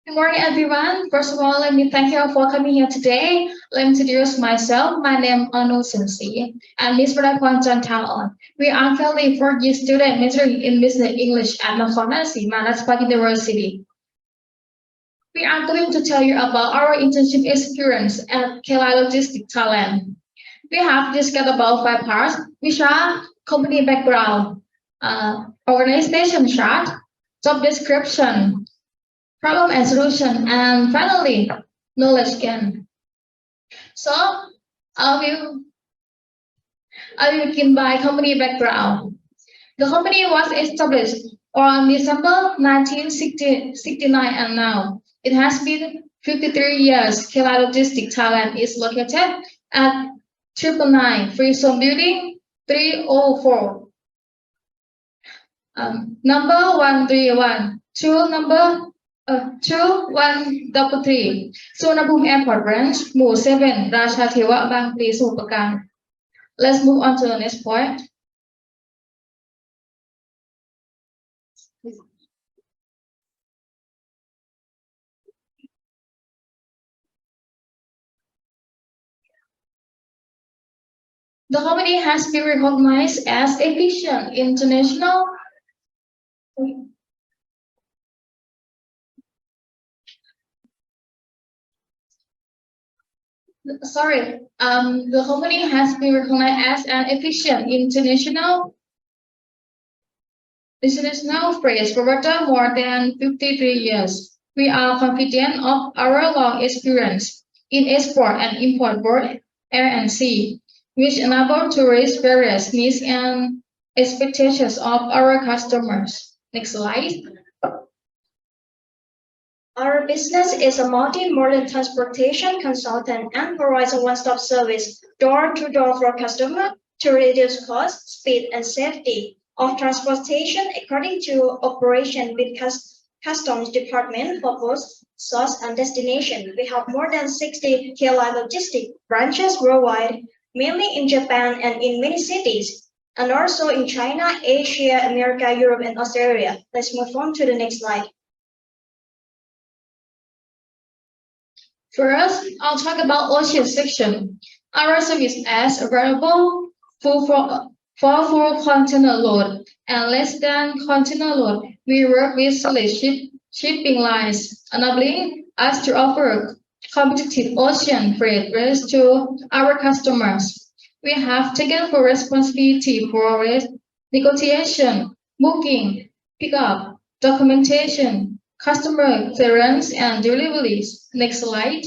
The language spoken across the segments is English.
Good morning, everyone. First of all, let me thank you all for coming here today. Let me introduce myself. My name is AfternoonSession02 and Miss Prakonjan Talon. We are currently 4-year student majoring in Business English at Nakhon Manaspak University. We are going to tell you about our internship experience at KLI Logistics Thailand. We have discussed about 5 parts, which are company background, organization chart, job description, problem and solution, and finally, knowledge gain. So I will begin by company background. The company was established on December 1969 and now it has been 53 years. KLI Logistics Thailand is located at 999 Free Zone Building 304. Number 131 to number 2133 Suvarnabhumi Airport Branch หมู่ 7 ราชาเทวะบางพลีสมุทรปราการ Let's move on to the next point. The company has been recognized as efficient international. The company has been recognized as an efficient international phrase for more than 53 years. We are confident of our long experience in export and import both air and sea, which enable to raise various needs and expectations of our customers. Next slide. Our business is a multi-modal transportation consultant and provides a one-stop service door-to-door for customer to reduce cost, speed, and safety of transportation according to operation with customs department for both source and destination. We have more than 60 KLI logistic branches worldwide, mainly in Japan and in many cities, and also in China, Asia, America, Europe, and Australia. Let's move on to the next slide. First, I'll talk about ocean section. Our service is available for full container load and less than container load. We work with solid shipping lines, enabling us to offer competitive ocean freight rates to our customers. We have taken full responsibility for negotiation, booking, pickup, documentation, customer clearance, and deliveries. Next slide.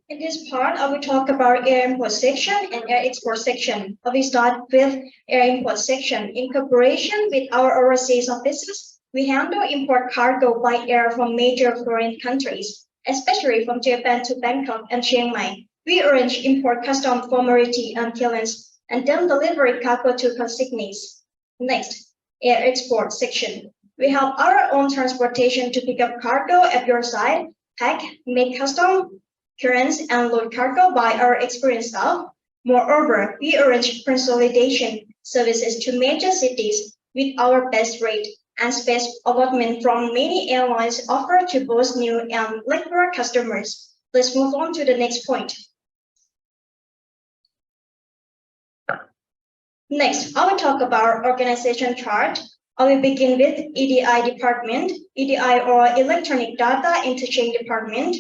In this part, I will talk about air import section and air export section. I will start with air import section. In cooperation with our overseas offices, we handle import cargo by air from major foreign countries, especially from Japan to Bangkok and Chiang Mai. We arrange import custom formality and clearance, and then deliver cargo to consignees. Next, air export section. We have our own transportation to pick up cargo at your site, pack, make custom, clearance, and load cargo by our experienced staff. Moreover, we arrange consolidation services to major cities with our best rate and space allotment from many airlines offered to both new and regular customers. Let's move on to the next point. Next, I will talk about organization chart. I will begin with EDI department, EDI or Electronic Data Interchange Department.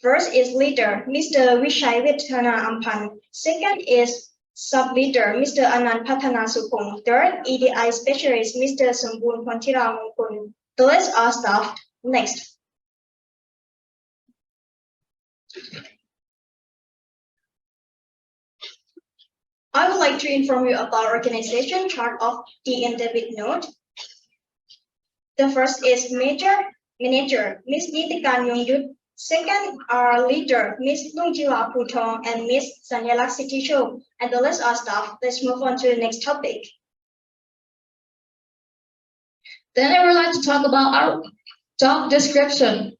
First is leader, Mr. Vishai Vetthana Ampan. Second is sub-leader, Mr. Anand Pathana Supong. Third, EDI specialist, Mr. Sambun Pantira Mungkun. The rest are staffed. Next. I would like to inform you about organization chart of DN debit note. The first is manager, Ms. Nitikan Yongyut. Second are leader, Ms. Nungjiwa Putong and Ms. Sanyalak Sitisho. And the rest are staff. Let's move on to the next topic. Then I would like to talk about our job description.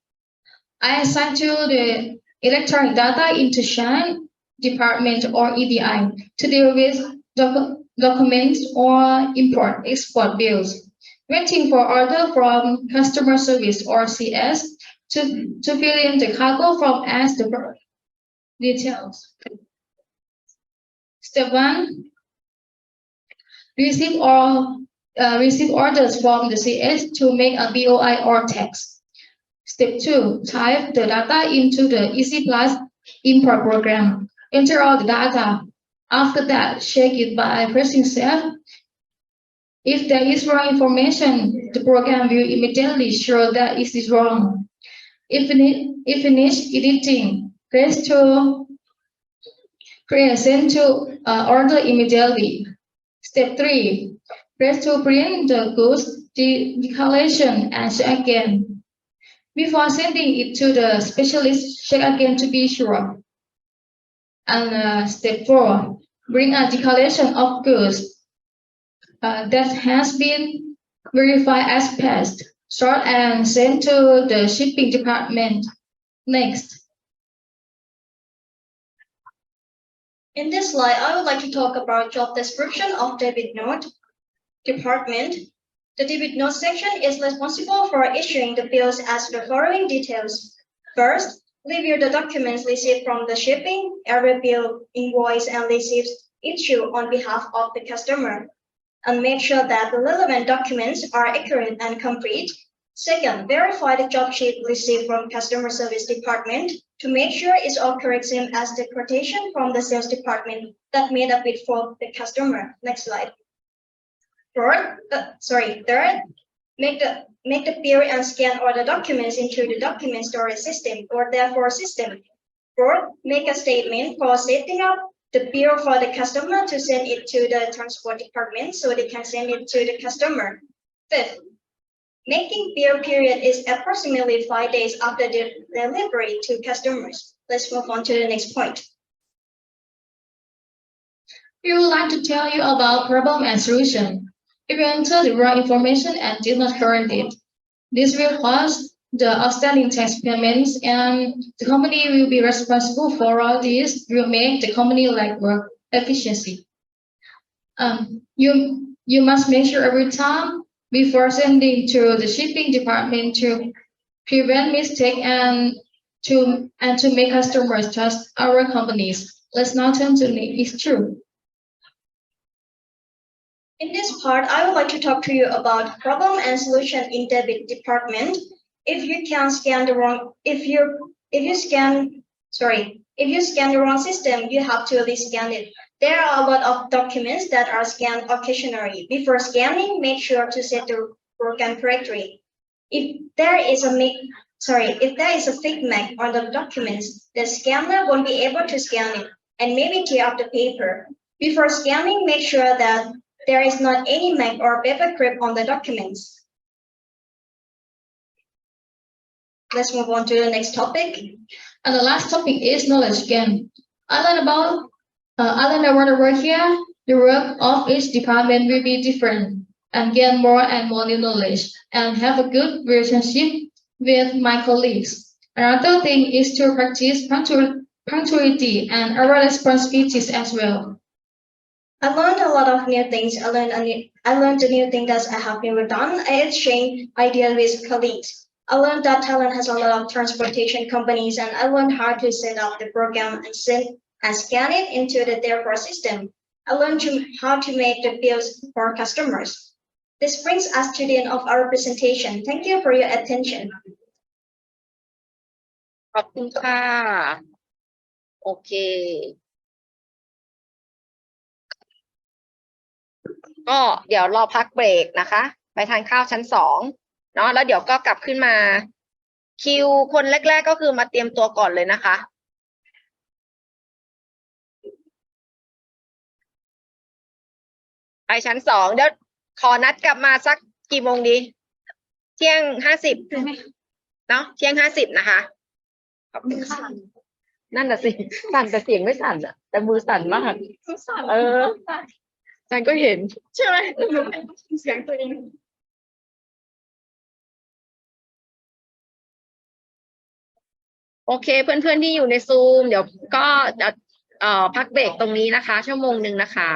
I assigned to the Electronic Data Interchange Department or EDI to deal with documents or import-export bills. waiting for order from customer service or CS to fill in the cargo form as the details. Step 1. Receive orders from the CS to make a BOI or text. Step 2. Type the data into the Easy Plus import program. Enter all the data. After that, check it by pressing Save. If there is wrong information, the program will immediately show that it is wrong. If finished editing, press to create send to order immediately. Step 3. Press to print the goods declaration and check again. Before sending it to the specialist, check again to be sure. And step 4. Bring a declaration of goods that has been verified as passed. Sort and send to the shipping department. Next. In this slide, I would like to talk about job description of debit note department. The debit note section is responsible for issuing the bills as the following details. First, review the documents received from the shipping, every bill, invoice, and receipts issued on behalf of the customer, and make sure that the relevant documents are accurate and complete. Second, verify the job sheet received from customer service department to make sure it's all correct, same as the quotation from the sales department that made up it for the customer. Next slide. Third, make the bill and scan all the documents into the document storage system or therefore system. Fourth, make a statement for setting up the bill for the customer to send it to the transport department so they can send it to the customer. Fifth, making bill period is approximately 5 days after the delivery to customers. Let's move on to the next point. We would like to tell you about problem and solution. If you enter the wrong information and did not correct it, this will cause the outstanding tax payments, and the company will be responsible for all this. Will make the company lack work efficiency. You must make sure every time before sending to the shipping department to prevent mistake and to make customers trust our companies. Let's now turn to it's true. In this part, I would like to talk to you about problem and solution in debit department. If you scan the wrong system, you have to rescan it. There are a lot of documents that are scanned occasionally. Before scanning, make sure to set the program correctly. If there is a fake mark on the documents, the scanner won't be able to scan it and maybe tear up the paper. Before scanning, make sure that there is not any mark or paper clip on the documents. Let's move on to the next topic. And the last topic is knowledge gain. I learned about the work here. The work of each department will be different, and gain more and more new knowledge, and have a good relationship with my colleagues. Another thing is to practice punctuality and our responsibilities as well. I learned a lot of new things. I learned the new thing that I have never done. I exchanged ideas with colleagues. I learned that Thailand has a lot of transportation companies, and I learned how to set up the program and scan it into the therefore system. I learned how to make the bills for customers. This brings us to the end of our presentation. Thank you for your attention. ขอบคุณค่ะโอเคก็เดี๋ยวเราพักเบรกนะคะไปทานข้าวชั้น2เนาะแล้วเดี๋ยวก็กลับขึ้นมาคิวคนแรกๆก็คือมาเตรียมตัวก่อนเลยนะคะไปชั้น2เดี๋ยวขอนัดกลับมาสักกี่โมงดีเที่ยง50เนาะเที่ยง50นะคะขอบคุณค่ะนั่นน่ะสิสั่นแต่เสียงไม่สั่นอะแต่มือสั่นมากฉันก็เห็นใช่ไหมเสียงตัวเองโอเคเพื่อนๆที่อยู่ในซูมเดี๋ยวก็จะพักเบรกตรงนี้นะคะชั่วโมงหนึ่งนะคะ